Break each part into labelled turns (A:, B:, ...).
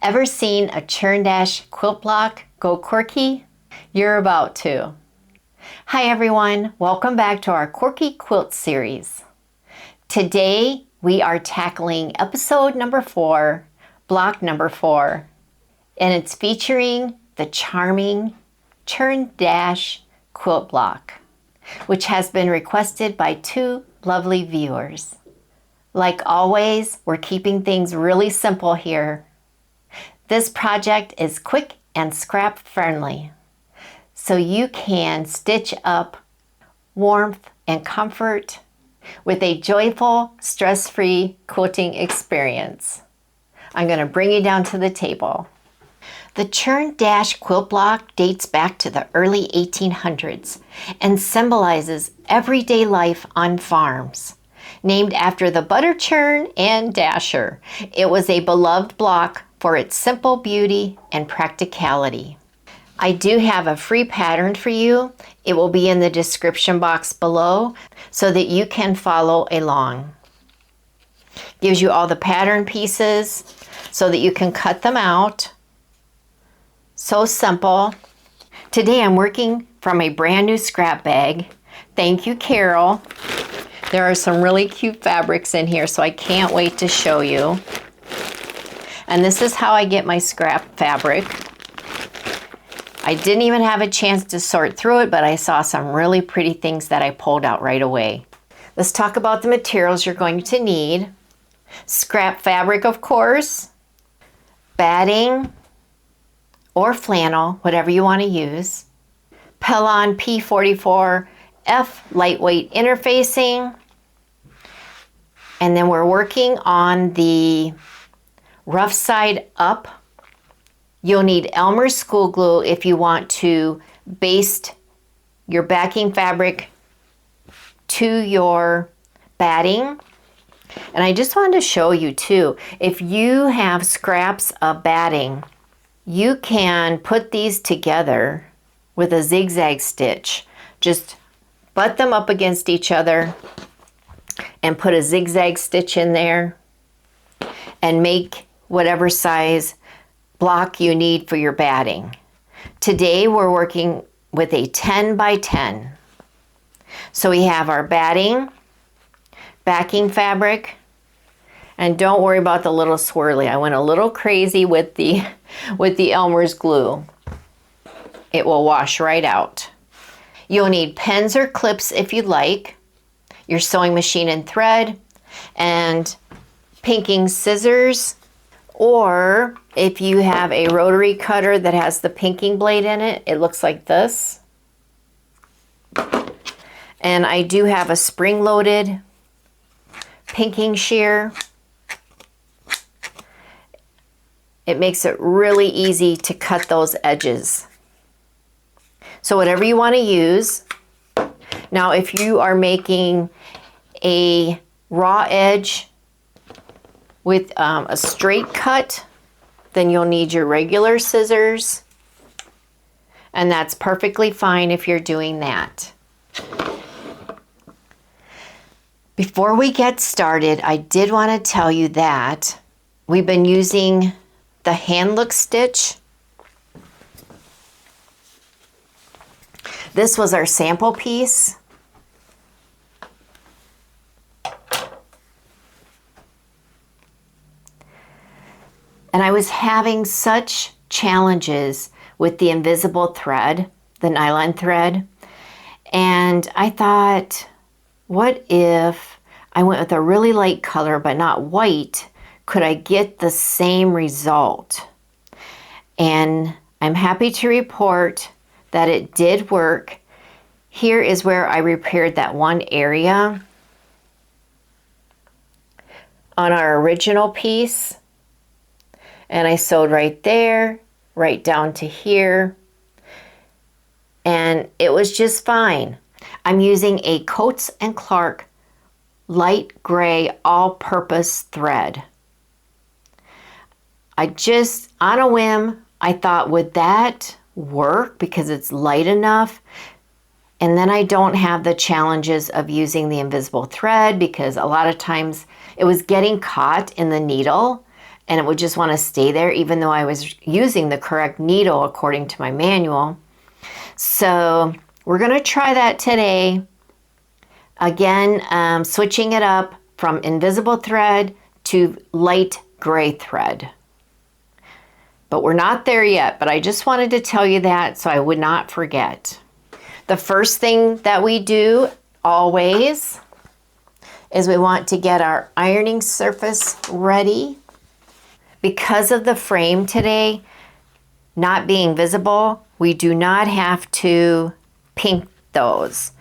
A: Ever seen a Churn Dash Quilt Block go quirky? You're about to. Hi everyone, welcome back to our Quirky Quilt series. Today we are tackling episode number 4, block number 4, and it's featuring the charming Churn Dash Quilt Block, which has been requested by 2 lovely viewers. Like always, we're keeping things really simple here. This project is quick and scrap friendly, so you can stitch up warmth and comfort with a joyful, stress-free quilting experience. I'm going to bring you down to the table. The Churn Dash Quilt Block dates back to the early 1800s and symbolizes everyday life on farms. Named after the butter churn and dasher, it was a beloved block for its simple beauty and practicality. I do have a free pattern for you. It will be in the description box below so that you can follow along. Gives you all the pattern pieces so that you can cut them out. So simple. Today I'm working from a brand new scrap bag. Thank you, Carol. There are some really cute fabrics in here, so I can't wait to show you. And this is how I get my scrap fabric. I didn't even have a chance to sort through it, but I saw some really pretty things that I pulled out right away. Let's talk about the materials you're going to need. Scrap fabric, of course, batting or flannel, whatever you want to use. Pellon P44F lightweight interfacing. And then we're working on the rough side up. You'll need Elmer's school glue if you want to baste your backing fabric to your batting. And I just wanted to show you too, if you have scraps of batting, you can put these together with a zigzag stitch. Just butt them up against each other and put a zigzag stitch in there and make whatever size block you need for your batting. Today we're working with a 10 by 10. So we have our batting, backing fabric, and don't worry about the little swirly. I went a little crazy with the Elmer's glue. It will wash right out. You'll need pens or clips if you'd like, your sewing machine and thread, and pinking scissors, or if you have a rotary cutter that has the pinking blade in it, it looks like this. And I do have a spring-loaded pinking shear. It makes it really easy to cut those edges. So whatever you want to use. Now if you are making a raw edge with a straight cut, then you'll need your regular scissors, and that's perfectly fine if you're doing that. Before we get started, I did want to tell you that we've been using the hand look stitch. This was our sample piece. And I was having such challenges with the invisible thread, the nylon thread. And I thought, what if I went with a really light color, but not white? Could I get the same result? And I'm happy to report that it did work. Here is where I repaired that one area on our original piece. And I sewed right there, right down to here. And it was just fine. I'm using a Coats & Clark light gray all-purpose thread. I just, on a whim, I thought, would that work because it's light enough? And then I don't have the challenges of using the invisible thread because a lot of times it was getting caught in the needle and it would just want to stay there even though I was using the correct needle according to my manual. So we're going to try that today. Again, switching it up from invisible thread to light gray thread. But we're not there yet, but I just wanted to tell you that so I would not forget. The first thing that we do always is we want to get our ironing surface ready. Because of the frame today not being visible, we do not have to pink those.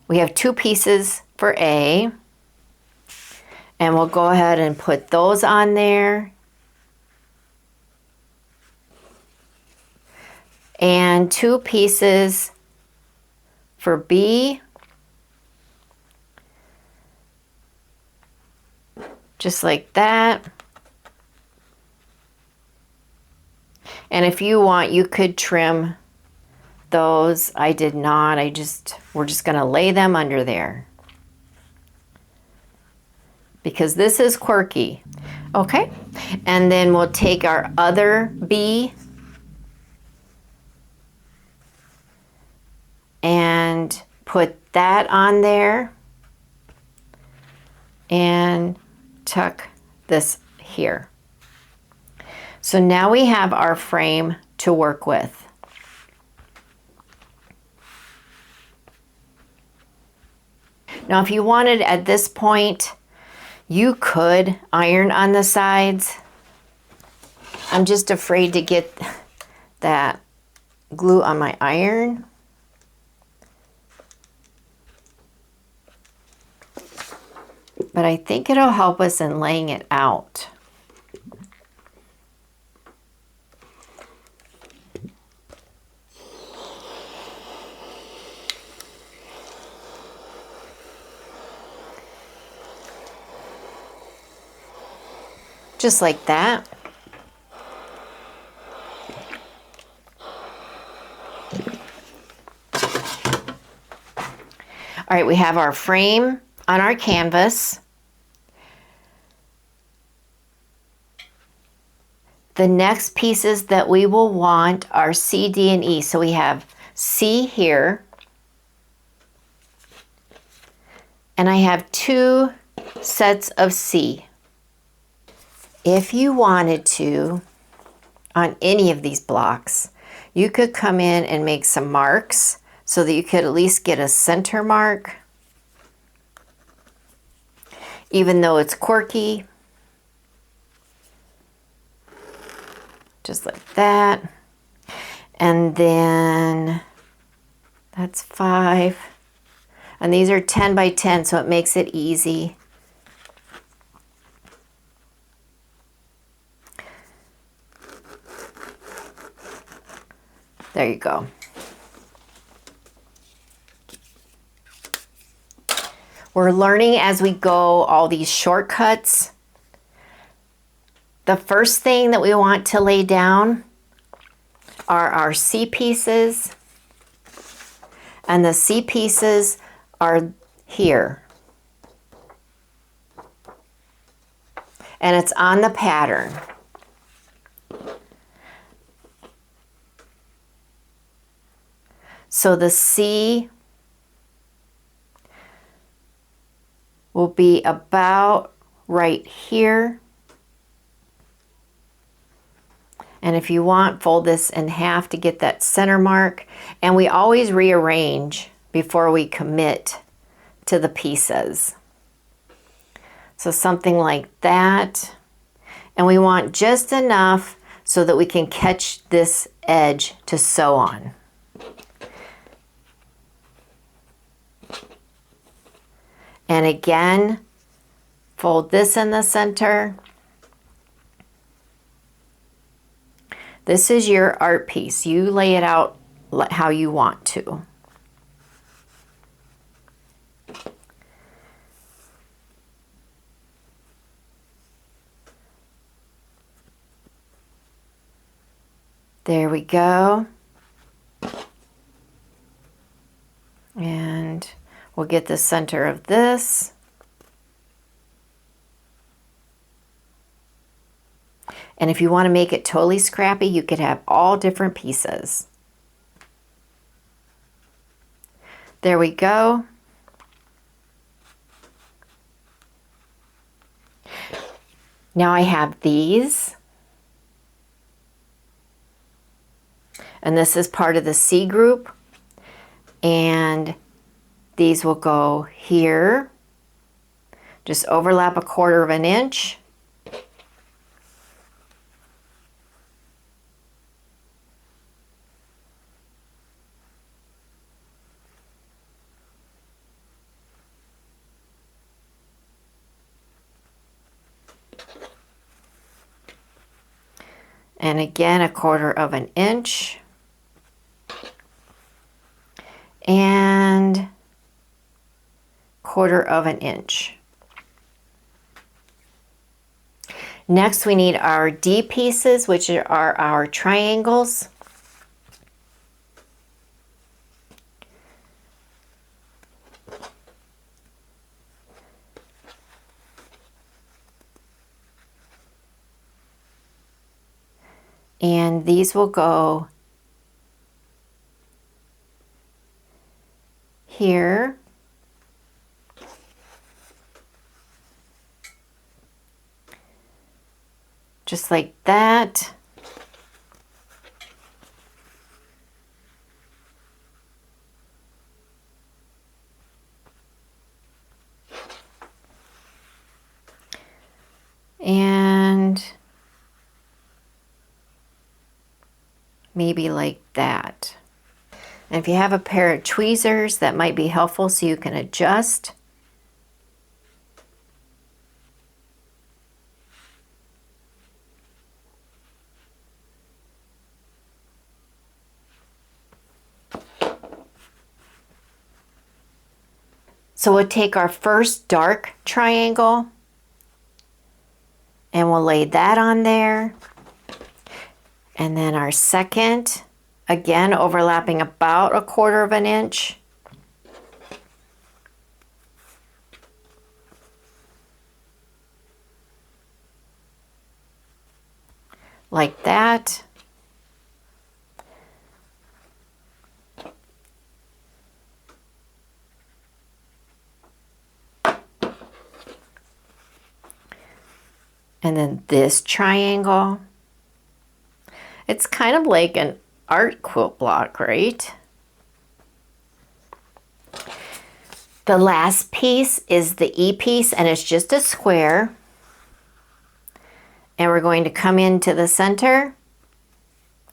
A: We have 2 pieces for A, and we'll go ahead and put those on there. And 2 pieces for B. Just like that. And if you want, you could trim those. I did not. We're just going to lay them under there. Because this is quirky. Okay. And then we'll take our other B and put that on there and tuck this here. So now we have our frame to work with. Now if you wanted at this point, you could iron on the sides. I'm just afraid to get that glue on my iron. But I think it'll help us in laying it out. Just like that. All right, we have our frame on our canvas. The next pieces that we will want are C, D, and E. So we have C here. And I have 2 sets of C. If you wanted to, on any of these blocks, you could come in and make some marks so that you could at least get a center mark. Even though it's quirky. Just like that. And then that's 5. And these are 10 by 10, so it makes it easy. There you go. We're learning as we go all these shortcuts. The first thing that we want to lay down are our C pieces. And the C pieces are here. And it's on the pattern. So the C will be about right here. And if you want, fold this in half to get that center mark. And we always rearrange before we commit to the pieces. So something like that. And we want just enough so that we can catch this edge to sew on. And again, fold this in the center. This is your art piece. You lay it out how you want to. There we go. And we'll get the center of this. And if you want to make it totally scrappy, you could have all different pieces. There we go. Now I have these. And this is part of the C group. And these will go here. Just overlap 1/4 of an inch. And again, 1/4 of an inch. And 1/4 of an inch. Next, we need our D pieces, which are our triangles. And these will go here. Just like that. And maybe like that. And if you have a pair of tweezers, that might be helpful so you can adjust. So we'll take our first dark triangle and we'll lay that on there. And then our second, again, overlapping about 1/4 of an inch. Like that. And then this triangle. It's kind of like an art quilt block, right? The last piece is the E piece, and it's just a square. And we're going to come into the center,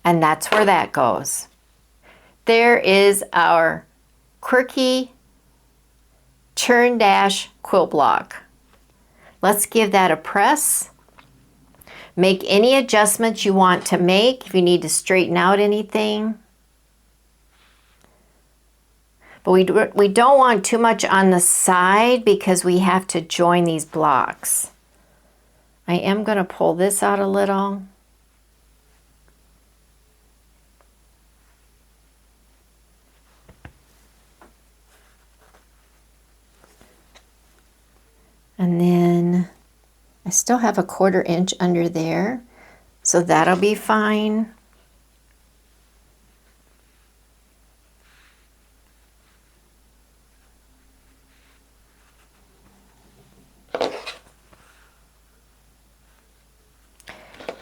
A: and that's where that goes. There is our Quirky Churn Dash Quilt Block. Let's give that a press. Make any adjustments you want to make if you need to straighten out anything. But we don't want too much on the side because we have to join these blocks. I am going to pull this out a little. And then I still have 1/4 inch under there, so that'll be fine.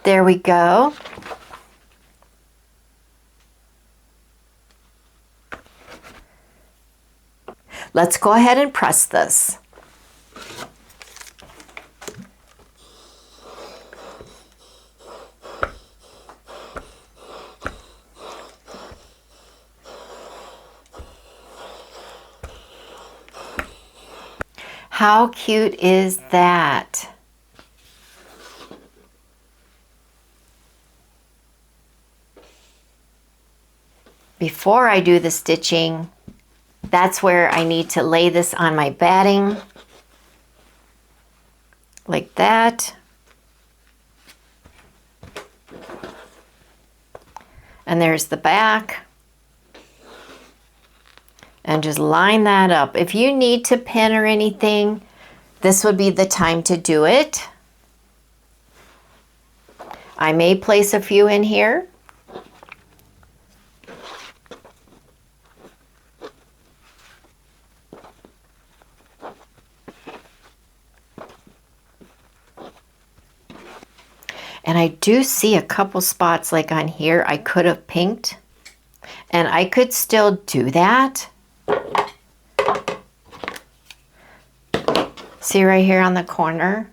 A: There we go. Let's go ahead and press this. How cute is that? Before I do the stitching, that's where I need to lay this on my batting, like that. And there's the back. And just line that up. If you need to pin or anything, this would be the time to do it. I may place a few in here. And I do see a couple spots like on here I could have pinked, and I could still do that. See right here on the corner?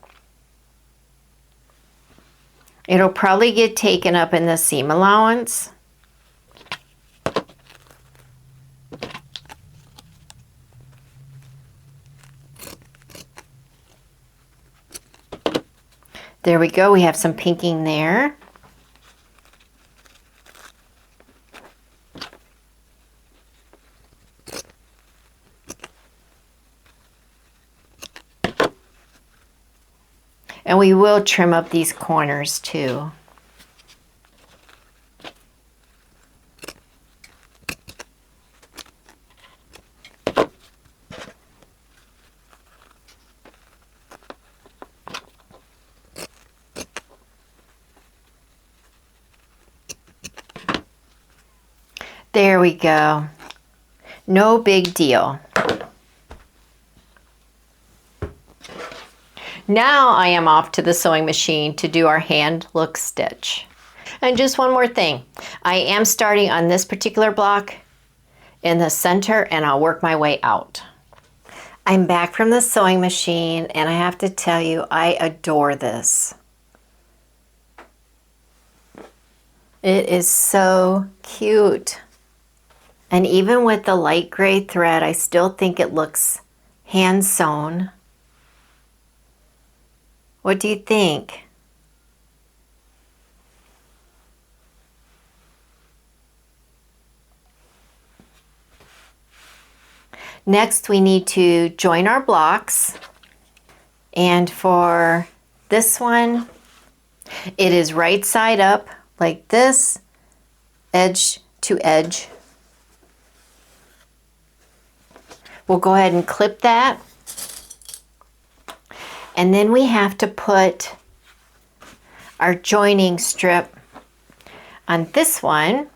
A: It'll probably get taken up in the seam allowance. There we go, we have some pinking there. And we will trim up these corners too. There we go. No big deal. Now I am off to the sewing machine to do our hand look stitch. And just one more thing. I am starting on this particular block in the center, and I'll work my way out. I'm back from the sewing machine, and I have to tell you, I adore this. It is so cute. And even with the light gray thread, I still think it looks hand sewn. What do you think? Next, we need to join our blocks. And for this one, it is right side up like this, edge to edge. We'll go ahead and clip that. And then we have to put our joining strip on this one.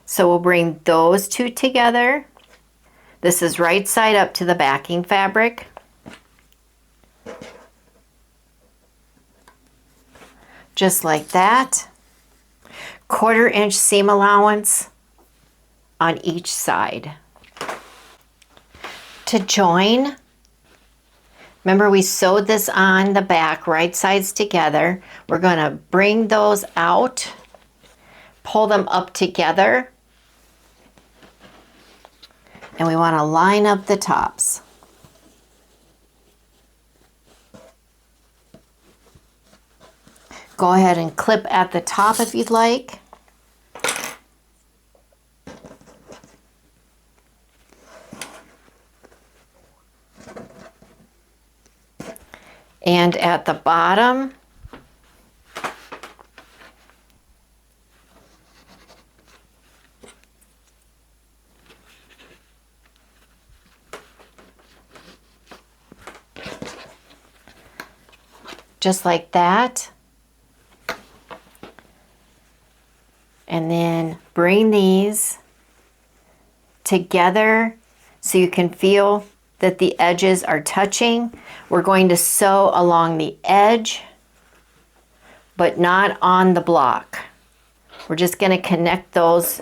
A: So we'll bring those two together. This is right side up to the backing fabric. Just like that. 1/4 inch seam allowance on each side. To join, remember we sewed this on the back, right sides together. We're going to bring those out, pull them up together, and we want to line up the tops. Go ahead and clip at the top if you'd like. And at the bottom, just like that. And then bring these together so you can feel that the edges are touching. We're going to sew along the edge, but not on the block. We're just going to connect those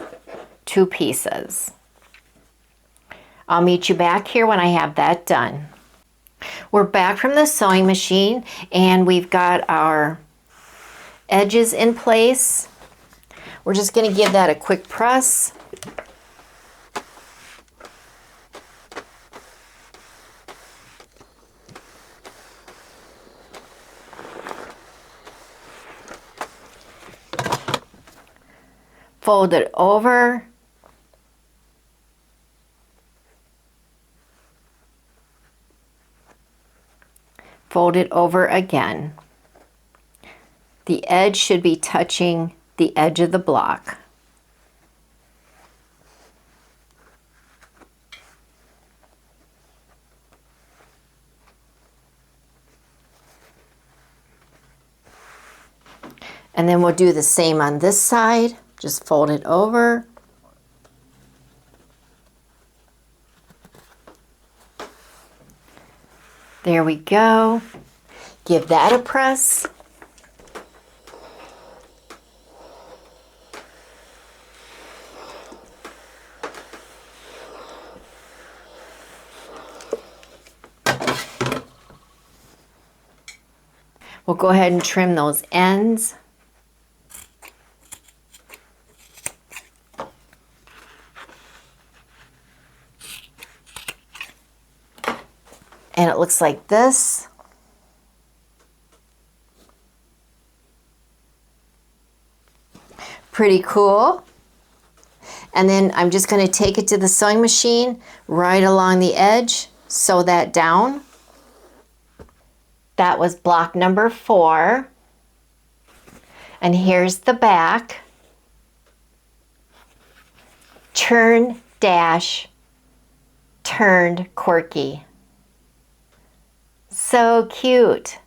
A: two pieces. I'll meet you back here when I have that done. We're back from the sewing machine, and we've got our edges in place. We're just going to give that a quick press. Fold it over. Fold it over again. The edge should be touching the edge of the block. And then we'll do the same on this side. Just fold it over. There we go. Give that a press. We'll go ahead and trim those ends. And it looks like this. Pretty cool. And then I'm just going to take it to the sewing machine right along the edge, sew that down. That was block number 4. And here's the back. Churn Dash turned Quirky. So cute.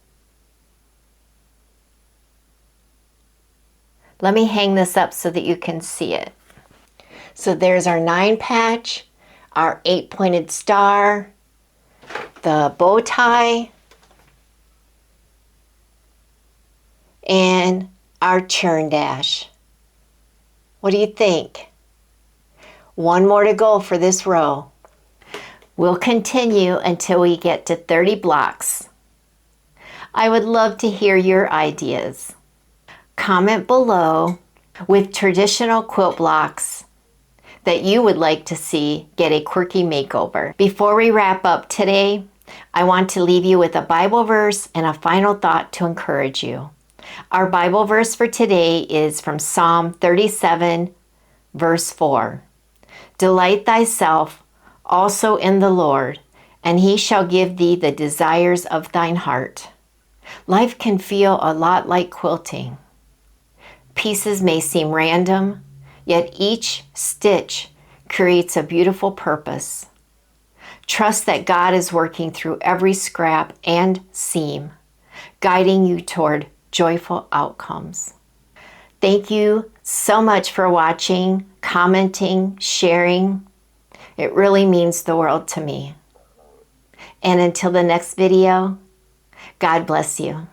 A: Let me hang this up so that you can see it. So there's our 9 patch, our 8-pointed star, the bow tie, and our churn dash. What do you think? One more to go for this row. We'll continue until we get to 30 blocks. I would love to hear your ideas. Comment below with traditional quilt blocks that you would like to see get a quirky makeover. Before we wrap up today, I want to leave you with a Bible verse and a final thought to encourage you. Our Bible verse for today is from Psalm 37, verse 4. Delight thyself also in the Lord, and he shall give thee the desires of thine heart. Life can feel a lot like quilting. Pieces may seem random, yet each stitch creates a beautiful purpose. Trust that God is working through every scrap and seam, guiding you toward joyful outcomes. Thank you so much for watching, commenting, sharing. It really means the world to me. And until the next video, God bless you.